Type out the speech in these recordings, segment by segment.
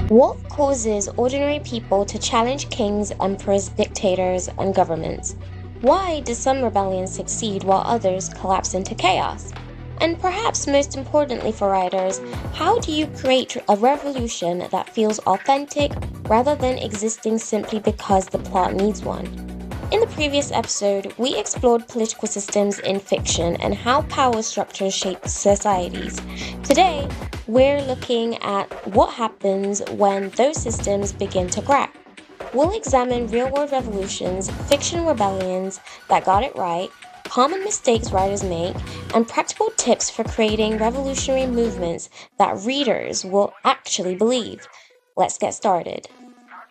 What causes ordinary people to challenge kings, emperors, dictators, and governments? Why do some rebellions succeed while others collapse into chaos? And perhaps most importantly for writers, how do you create a revolution that feels authentic rather than existing simply because the plot needs one? In the previous episode, we explored political systems in fiction and how power structures shape societies. Today, we're looking at what happens when those systems begin to crack. We'll examine real-world revolutions, fiction rebellions that got it right, common mistakes writers make, and practical tips for creating revolutionary movements that readers will actually believe. Let's get started.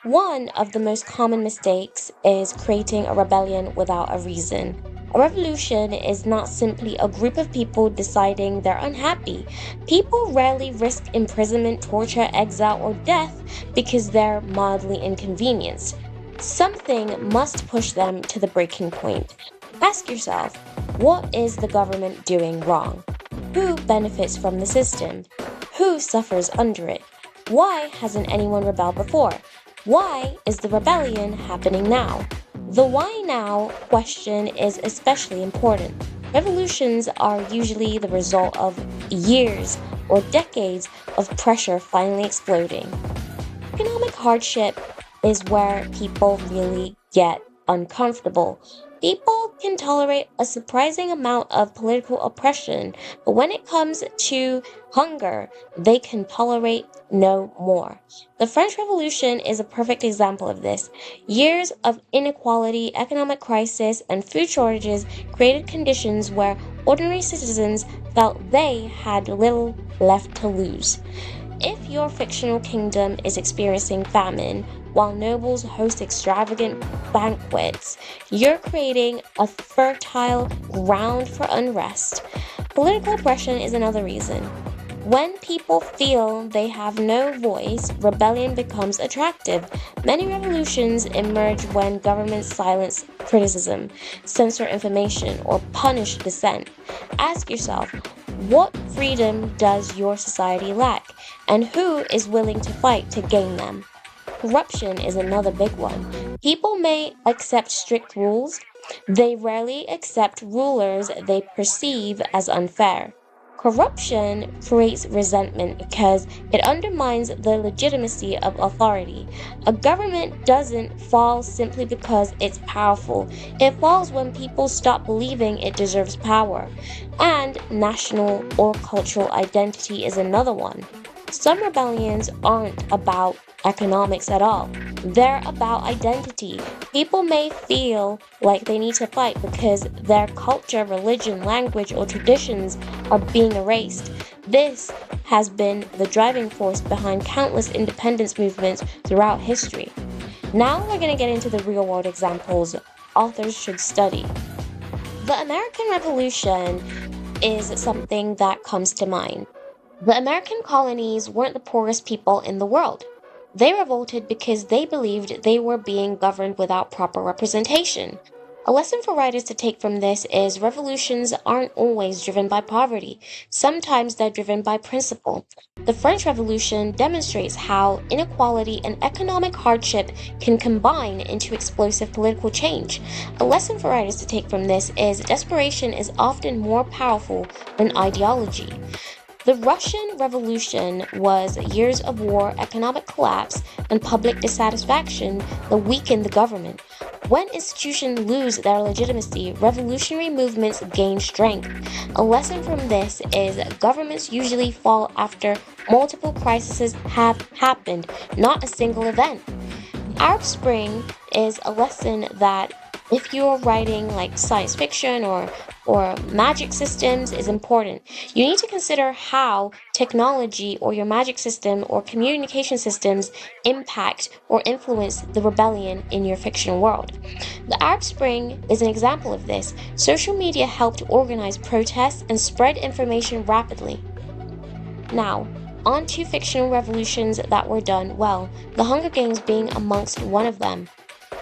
One of the most common mistakes is creating a rebellion without a reason. A revolution is not simply a group of people deciding they're unhappy. People rarely risk imprisonment, torture, exile, or death because they're mildly inconvenienced. Something must push them to the breaking point. Ask yourself, what is the government doing wrong? Who benefits from the system? Who suffers under it? Why hasn't anyone rebelled before? Why is the rebellion happening now? The why now question is especially important. Revolutions are usually the result of years or decades of pressure finally exploding. Economic hardship is where people really get uncomfortable. People can tolerate a surprising amount of political oppression, but when it comes to hunger, they can tolerate no more. The French Revolution is a perfect example of this. Years of inequality, economic crisis, and food shortages created conditions where ordinary citizens felt they had little left to lose. If your fictional kingdom is experiencing famine, while nobles host extravagant banquets, you're creating a fertile ground for unrest. Political oppression is another reason. When people feel they have no voice, rebellion becomes attractive. Many revolutions emerge when governments silence criticism, censor information, or punish dissent. Ask yourself, what freedom does your society lack, and who is willing to fight to gain them? Corruption is another big one. People may accept strict rules, they rarely accept rulers they perceive as unfair. Corruption creates resentment because it undermines the legitimacy of authority. A government doesn't fall simply because it's powerful. It falls when people stop believing it deserves power. And national or cultural identity is another one. Some rebellions aren't about economics at all. They're about identity. People may feel like they need to fight because their culture, religion, language, or traditions are being erased. This has been the driving force behind countless independence movements throughout history. Now we're going to get into the real-world examples authors should study. The American Revolution is something that comes to mind. The American colonies weren't the poorest people in the world. They revolted because they believed they were being governed without proper representation. A lesson for writers to take from this is revolutions aren't always driven by poverty. Sometimes they're driven by principle. The French Revolution demonstrates how inequality and economic hardship can combine into explosive political change. A lesson for writers to take from this is desperation is often more powerful than ideology. The Russian Revolution was years of war, economic collapse, and public dissatisfaction that weakened the government. When institutions lose their legitimacy, revolutionary movements gain strength. A lesson from this is governments usually fall after multiple crises have happened, not a single event. Arab Spring is a lesson that if you're writing like science fiction or magic systems is important. You need to consider how technology or your magic system or communication systems impact or influence the rebellion in your fictional world. The Arab Spring is an example of this. Social media helped organize protests and spread information rapidly. Now, on to fictional revolutions that were done well, the Hunger Games being amongst one of them.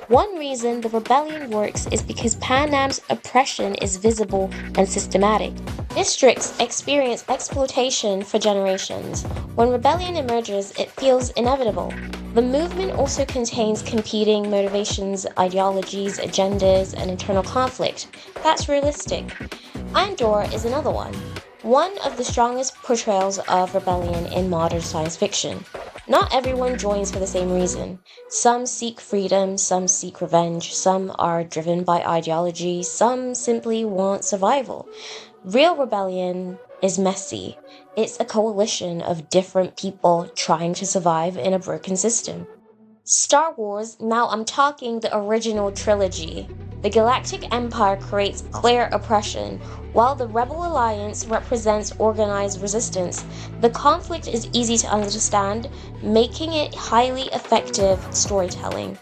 One reason the rebellion works is because Pan Am's oppression is visible and systematic. Districts experience exploitation for generations. When rebellion emerges, it feels inevitable. The movement also contains competing motivations, ideologies, agendas, and internal conflict. That's realistic. Andor is another one of the strongest portrayals of rebellion in modern science fiction. Not everyone joins for the same reason. Some seek freedom, some seek revenge, some are driven by ideology, some simply want survival. Real rebellion is messy. It's a coalition of different people trying to survive in a broken system. Star Wars, now I'm talking the original trilogy. The Galactic Empire creates clear oppression, while the Rebel Alliance represents organized resistance. The conflict is easy to understand, making it highly effective storytelling.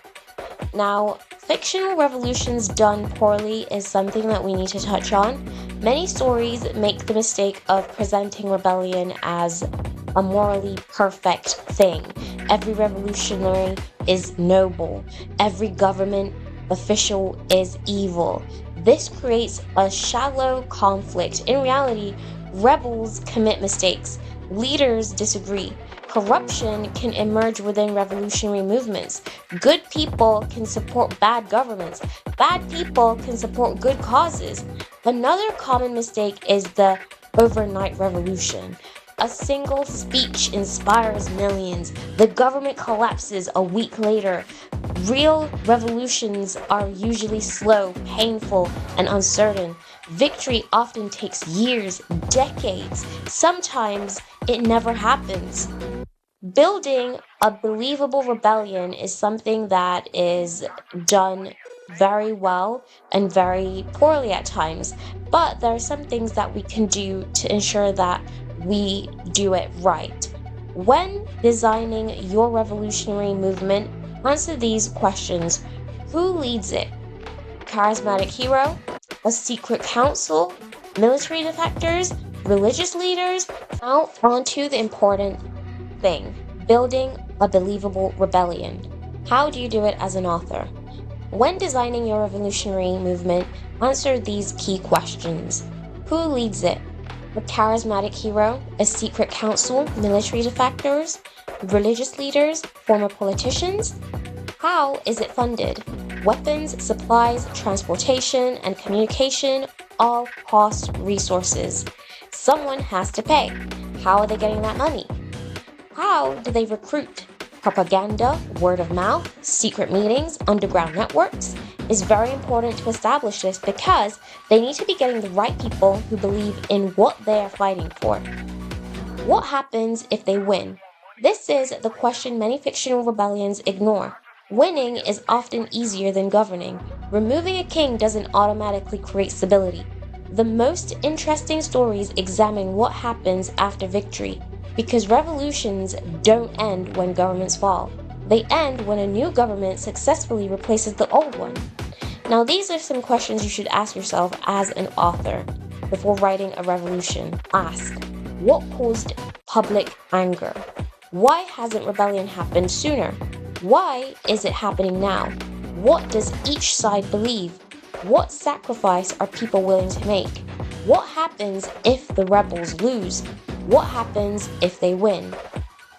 Now, fictional revolutions done poorly is something that we need to touch on. Many stories make the mistake of presenting rebellion as a morally perfect thing. Every revolutionary is noble. Every government official is evil. This creates a shallow conflict. In reality, rebels commit mistakes. Leaders disagree. Corruption can emerge within revolutionary movements. Good people can support bad governments. Bad people can support good causes. Another common mistake is the overnight revolution. A single speech inspires millions. The government collapses a week later. Real revolutions are usually slow, painful, and uncertain. Victory often takes years, decades. Sometimes it never happens. Building a believable rebellion is something that is done very well and very poorly at times, but there are some things that we can do to ensure that we do it right. When designing your revolutionary movement, answer these questions. Who leads it? Charismatic hero? A secret council? Military defectors? Religious leaders? Now onto the important thing, building a believable rebellion. How do you do it as an author? When designing your revolutionary movement, answer these key questions. Who leads it? A charismatic hero, a secret council, military defectors, religious leaders, former politicians? How is it funded? Weapons, supplies, transportation, and communication all cost resources. Someone has to pay. How are they getting that money? How do they recruit? Propaganda, word of mouth, secret meetings, underground networks is very important to establish this because they need to be getting the right people who believe in what they are fighting for. What happens if they win? This is the question many fictional rebellions ignore. Winning is often easier than governing. Removing a king doesn't automatically create stability. The most interesting stories examine what happens after victory, because revolutions don't end when governments fall. They end when a new government successfully replaces the old one. Now, these are some questions you should ask yourself as an author before writing a revolution. Ask, what caused public anger? Why hasn't rebellion happened sooner? Why is it happening now? What does each side believe? What sacrifice are people willing to make? What happens if the rebels lose? What happens if they win?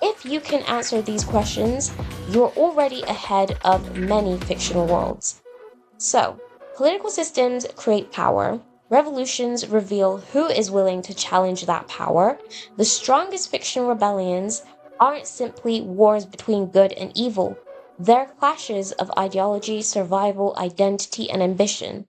If you can answer these questions, you're already ahead of many fictional worlds. So, political systems create power. Revolutions reveal who is willing to challenge that power. The strongest fictional rebellions aren't simply wars between good and evil. They're clashes of ideology, survival, identity, and ambition.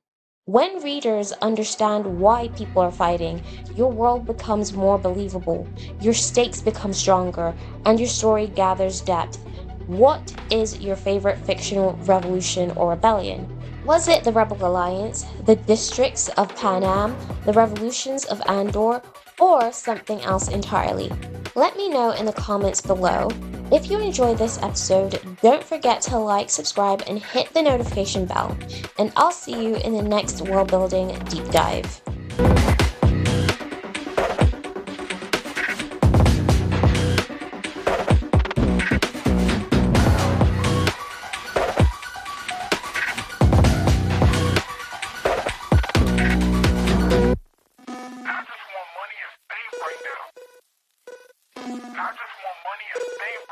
When readers understand why people are fighting, your world becomes more believable, your stakes become stronger, and your story gathers depth. What is your favorite fictional revolution or rebellion? Was it the Rebel Alliance, the districts of Panam, the revolutions of Andor, or something else entirely? Let me know in the comments below. If you enjoyed this episode, don't forget to like, subscribe, and hit the notification bell. And I'll see you in the next world building deep dive. Not just more money and fame